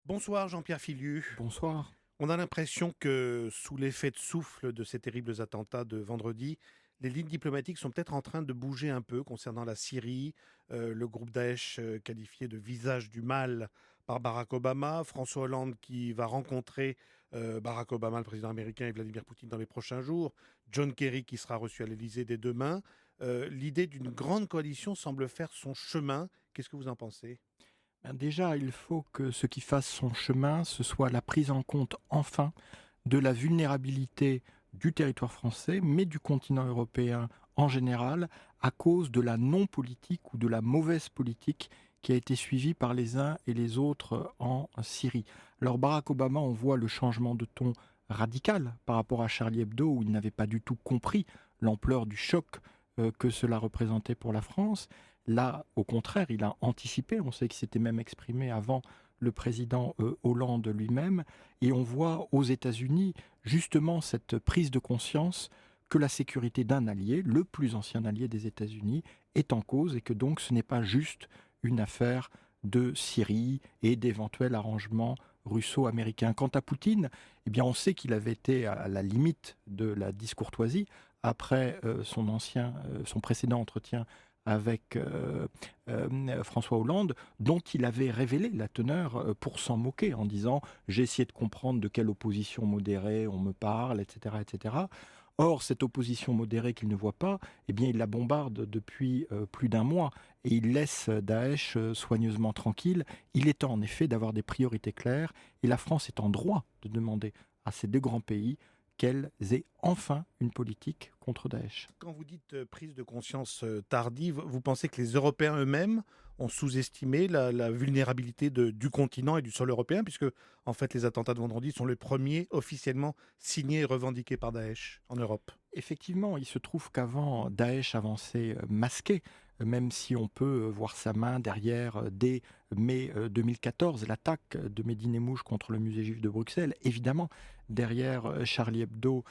Bonsoir Jean-Pierre Filiu. Bonsoir. On a l'impression que sous l'effet de souffle de ces terribles attentats de vendredi, les lignes diplomatiques sont peut-être en train de bouger un peu concernant la Syrie, le groupe Daesh qualifié de visage du mal par Barack Obama, François Hollande qui va rencontrer Barack Obama, le président américain, et Vladimir Poutine dans les prochains jours, John Kerry qui sera reçu à l'Élysée dès demain. L'idée d'une grande coalition semble faire son chemin. Qu'est-ce que vous en pensez? Déjà, il faut que ce qui fasse son chemin, ce soit la prise en compte enfin de la vulnérabilité du territoire français, mais du continent européen en général, à cause de la non-politique ou de la mauvaise politique qui a été suivie par les uns et les autres en Syrie. Alors Barack Obama, on voit le changement de ton radical par rapport à Charlie Hebdo, où il n'avait pas du tout compris l'ampleur du choc que cela représentait pour la France. Là, au contraire, il a anticipé. On sait qu'il s'était même exprimé avant le président Hollande lui-même. Et on voit aux États-Unis justement cette prise de conscience que la sécurité d'un allié, le plus ancien allié des États-Unis, est en cause et que donc ce n'est pas juste une affaire de Syrie et d'éventuels arrangements russo-américains. Quant à Poutine, eh bien on sait qu'il avait été à la limite de la discourtoisie après son précédent entretien avec François Hollande, dont il avait révélé la teneur pour s'en moquer, en disant j'ai essayé de comprendre de quelle opposition modérée on me parle, etc., etc. Or, cette opposition modérée qu'il ne voit pas, eh bien, il la bombarde depuis plus d'un mois et il laisse Daesh soigneusement tranquille. Il est temps, en effet, d'avoir des priorités claires et la France est en droit de demander à ces deux grands pays qu'elles aient enfin une politique contre Daesh. Quand vous dites prise de conscience tardive, vous pensez que les Européens eux-mêmes ont sous-estimé la vulnérabilité du continent et du sol européen, puisque en fait les attentats de vendredi sont les premiers officiellement signés et revendiqués par Daesh en Europe. Effectivement, il se trouve qu'avant, Daesh avançait masqué, même si on peut voir sa main derrière dès mai 2014, l'attaque de Mehdi Nemmouche contre le musée juif de Bruxelles, évidemment, derrière Charlie Hebdo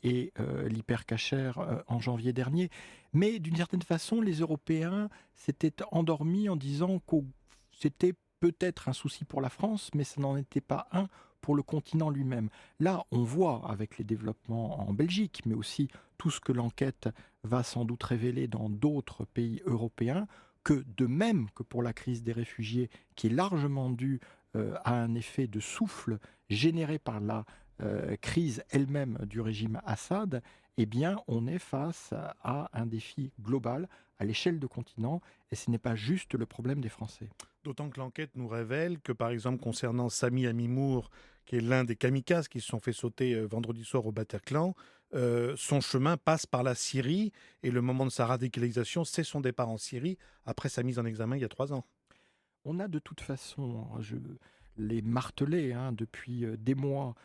et l'hypercacher en janvier dernier. Mais d'une certaine façon, les Européens s'étaient endormis en disant que c'était peut-être un souci pour la France, mais ça n'en était pas un pour le continent lui-même. Là, on voit avec les développements en Belgique, mais aussi tout ce que l'enquête va sans doute révéler dans d'autres pays européens, que de même que pour la crise des réfugiés, qui est largement due à un effet de souffle généré par la crise elle-même du régime Assad, eh bien, on est face à un défi global à l'échelle de continent, et ce n'est pas juste le problème des Français. D'autant que l'enquête nous révèle que, par exemple, concernant Sami Amimour, qui est l'un des kamikazes qui se sont fait sauter vendredi soir au Bataclan, son chemin passe par la Syrie et le moment de sa radicalisation, c'est son départ en Syrie après sa mise en examen il y a 3 ans. On a de toute façon, je l'ai martelé depuis des mois,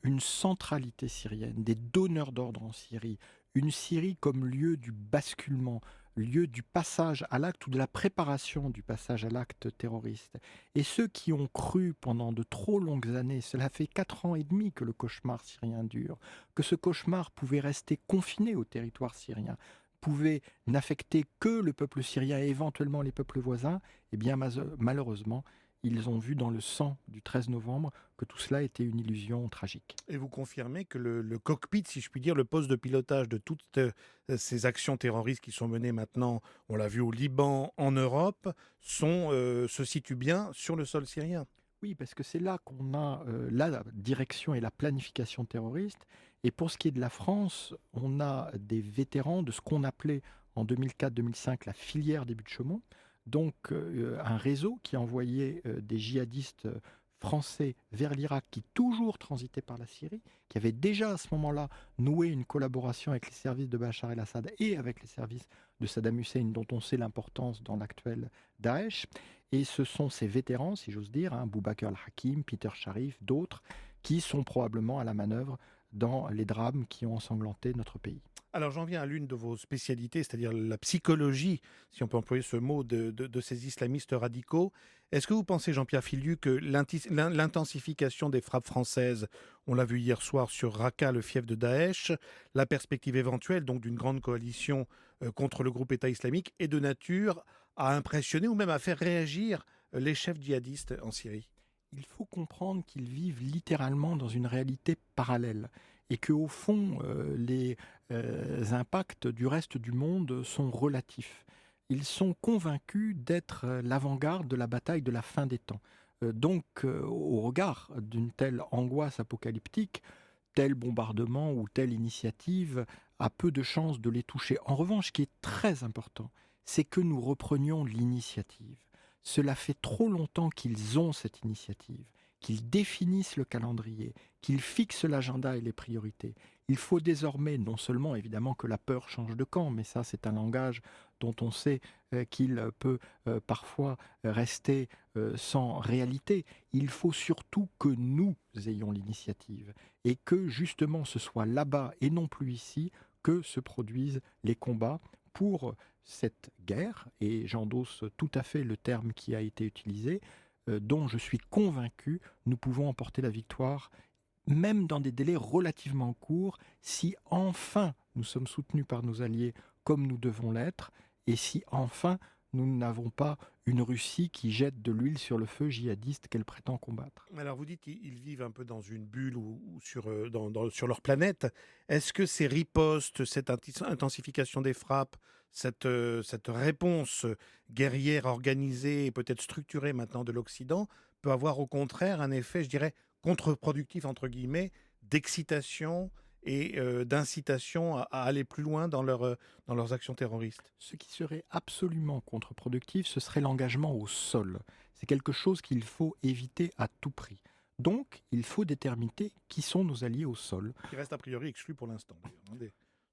une centralité syrienne, des donneurs d'ordre en Syrie, une Syrie comme lieu du basculement, lieu du passage à l'acte ou de la préparation du passage à l'acte terroriste. Et ceux qui ont cru pendant de trop longues années, cela fait 4 ans et demi que le cauchemar syrien dure, que ce cauchemar pouvait rester confiné au territoire syrien, pouvait n'affecter que le peuple syrien et éventuellement les peuples voisins, eh bien malheureusement, ils ont vu dans le sang du 13 novembre que tout cela était une illusion tragique. Et vous confirmez que le cockpit, si je puis dire, le poste de pilotage de toutes ces actions terroristes qui sont menées maintenant, on l'a vu au Liban, en Europe, se situent bien sur le sol syrien. Oui, parce que c'est là qu'on a la direction et la planification terroriste. Et pour ce qui est de la France, on a des vétérans de ce qu'on appelait en 2004-2005 la filière des Buttes-Chaumont, donc un réseau qui envoyait des djihadistes français vers l'Irak qui toujours transitaient par la Syrie, qui avait déjà à ce moment-là noué une collaboration avec les services de Bachar el-Assad et avec les services de Saddam Hussein, dont on sait l'importance dans l'actuel Daesh. Et ce sont ces vétérans, si j'ose dire, Boubacar al-Hakim, Peter Sharif, d'autres, qui sont probablement à la manœuvre dans les drames qui ont ensanglanté notre pays. Alors j'en viens à l'une de vos spécialités, c'est-à-dire la psychologie, si on peut employer ce mot, de ces islamistes radicaux. Est-ce que vous pensez, Jean-Pierre Filiu, que l'intensification des frappes françaises, on l'a vu hier soir sur Raqqa, le fief de Daesh, la perspective éventuelle donc d'une grande coalition contre le groupe État islamique, est de nature à impressionner ou même à faire réagir les chefs djihadistes en Syrie? Il faut comprendre qu'ils vivent littéralement dans une réalité parallèle et qu'au fond, les impacts du reste du monde sont relatifs. Ils sont convaincus d'être l'avant-garde de la bataille de la fin des temps. Au regard d'une telle angoisse apocalyptique, tel bombardement ou telle initiative a peu de chances de les toucher. En revanche, ce qui est très important, c'est que nous reprenions l'initiative. Cela fait trop longtemps qu'ils ont cette initiative, qu'ils définissent le calendrier, qu'ils fixent l'agenda et les priorités. Il faut désormais non seulement évidemment que la peur change de camp, mais ça c'est un langage dont on sait qu'il peut parfois rester sans réalité. Il faut surtout que nous ayons l'initiative et que justement ce soit là-bas et non plus ici que se produisent les combats pour cette guerre, et j'endosse tout à fait le terme qui a été utilisé, dont je suis convaincu nous pouvons emporter la victoire, même dans des délais relativement courts, si enfin nous sommes soutenus par nos alliés comme nous devons l'être, et si enfin nous n'avons pas une Russie qui jette de l'huile sur le feu djihadiste qu'elle prétend combattre. Alors vous dites qu'ils vivent un peu dans une bulle ou sur, sur leur planète. Est-ce que ces ripostes, cette intensification des frappes, cette réponse guerrière organisée et peut-être structurée maintenant de l'Occident peut avoir au contraire un effet, je dirais, contre-productif, entre guillemets, d'excitation et d'incitation à aller plus loin dans leurs actions terroristes? Ce qui serait absolument contre-productif, ce serait l'engagement au sol. C'est quelque chose qu'il faut éviter à tout prix. Donc, il faut déterminer qui sont nos alliés au sol. Qui reste a priori exclu pour l'instant, d'ailleurs, hein,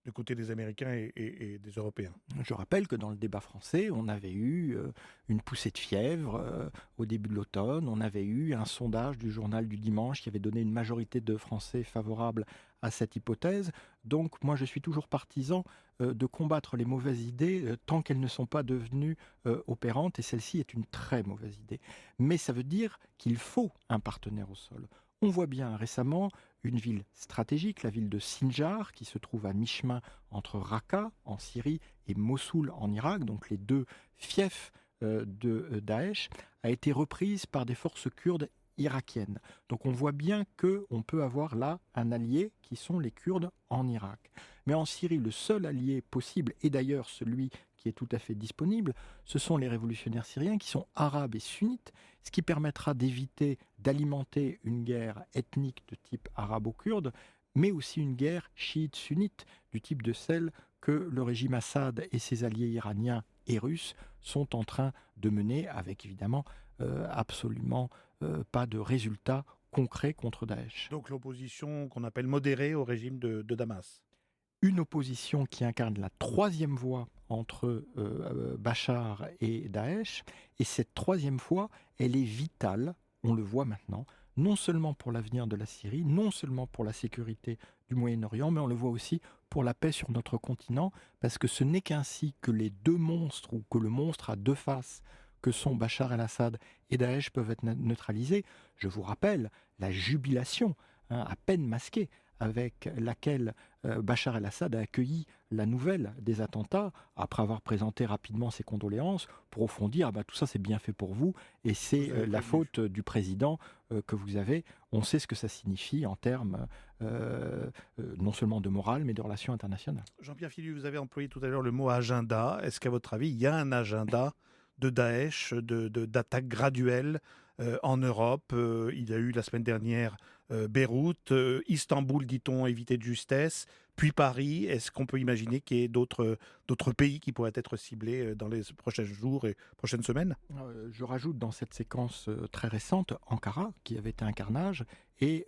du côté des Américains et des Européens. Je rappelle que dans le débat français, on avait eu une poussée de fièvre au début de l'automne. On avait eu un sondage du journal du dimanche qui avait donné une majorité de Français favorables à cette hypothèse. Donc moi, je suis toujours partisan de combattre les mauvaises idées tant qu'elles ne sont pas devenues opérantes. Et celle-ci est une très mauvaise idée. Mais ça veut dire qu'il faut un partenaire au sol. On voit bien récemment une ville stratégique, la ville de Sinjar, qui se trouve à mi-chemin entre Raqqa en Syrie et Mossoul en Irak, donc les deux fiefs de Daesh, a été reprise par des forces kurdes irakiennes. Donc on voit bien qu'on peut avoir là un allié qui sont les Kurdes en Irak. Mais en Syrie, le seul allié possible, et d'ailleurs celui qui est tout à fait disponible, ce sont les révolutionnaires syriens qui sont arabes et sunnites, ce qui permettra d'éviter d'alimenter une guerre ethnique de type arabo-kurde, mais aussi une guerre chiite-sunnite du type de celle que le régime Assad et ses alliés iraniens et russes sont en train de mener, avec évidemment absolument pas de résultats concrets contre Daesh. Donc l'opposition qu'on appelle modérée au régime de Damas. Une opposition qui incarne la troisième voie entre Bachar et Daesh. Et cette troisième voie, elle est vitale, on le voit maintenant, non seulement pour l'avenir de la Syrie, non seulement pour la sécurité du Moyen-Orient, mais on le voit aussi pour la paix sur notre continent, parce que ce n'est qu'ainsi que les deux monstres, ou que le monstre à deux faces, que sont Bachar el-Assad et Daesh, peuvent être neutralisés. Je vous rappelle la jubilation, à peine masquée, avec laquelle Bachar el-Assad a accueilli la nouvelle des attentats, après avoir présenté rapidement ses condoléances, pour au fond dire ah bah, tout ça c'est bien fait pour vous, et c'est la faute du président que vous avez. On sait ce que ça signifie en termes non seulement de morale, mais de relations internationales. Jean-Pierre Philippe, vous avez employé tout à l'heure le mot agenda. Est-ce qu'à votre avis, il y a un agenda de Daesh, d'attaque graduelle en Europe? Il y a eu la semaine dernière Beyrouth, Istanbul, dit-on, évité de justesse, puis Paris. Est-ce qu'on peut imaginer qu'il y ait d'autres pays qui pourraient être ciblés dans les prochains jours et prochaines semaines? Je rajoute dans cette séquence très récente Ankara, qui avait été un carnage, et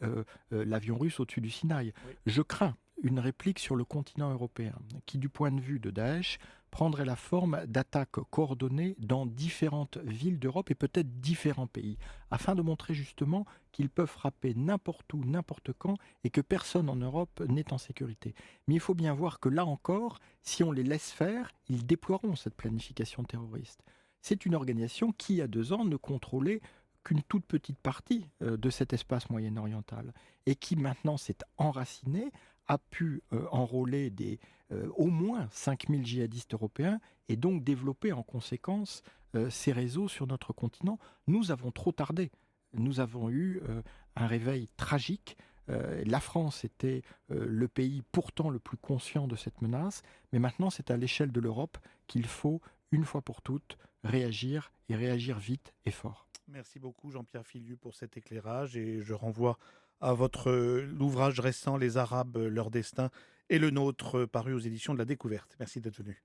l'avion russe au-dessus du Sinaï. Oui. Je crains une réplique sur le continent européen, qui du point de vue de Daesh prendrait la forme d'attaques coordonnées dans différentes villes d'Europe et peut-être différents pays, afin de montrer justement qu'ils peuvent frapper n'importe où, n'importe quand, et que personne en Europe n'est en sécurité. Mais il faut bien voir que là encore, si on les laisse faire, ils déploieront cette planification terroriste. C'est une organisation qui, il y a 2 ans, ne contrôlait qu'une toute petite partie de cet espace moyen-oriental, et qui maintenant s'est enracinée, a pu enrôler au moins 5000 djihadistes européens et donc développer en conséquence ces réseaux sur notre continent. Nous avons trop tardé. nous avons eu un réveil tragique. La France était le pays pourtant le plus conscient de cette menace, mais maintenant c'est à l'échelle de l'Europe qu'il faut, une fois pour toutes, réagir et réagir vite et fort. Merci beaucoup Jean-Pierre Filiu pour cet éclairage et je renvoie à votre l'ouvrage récent Les Arabes, leur destin et le nôtre paru aux éditions de la Découverte. Merci d'être venu.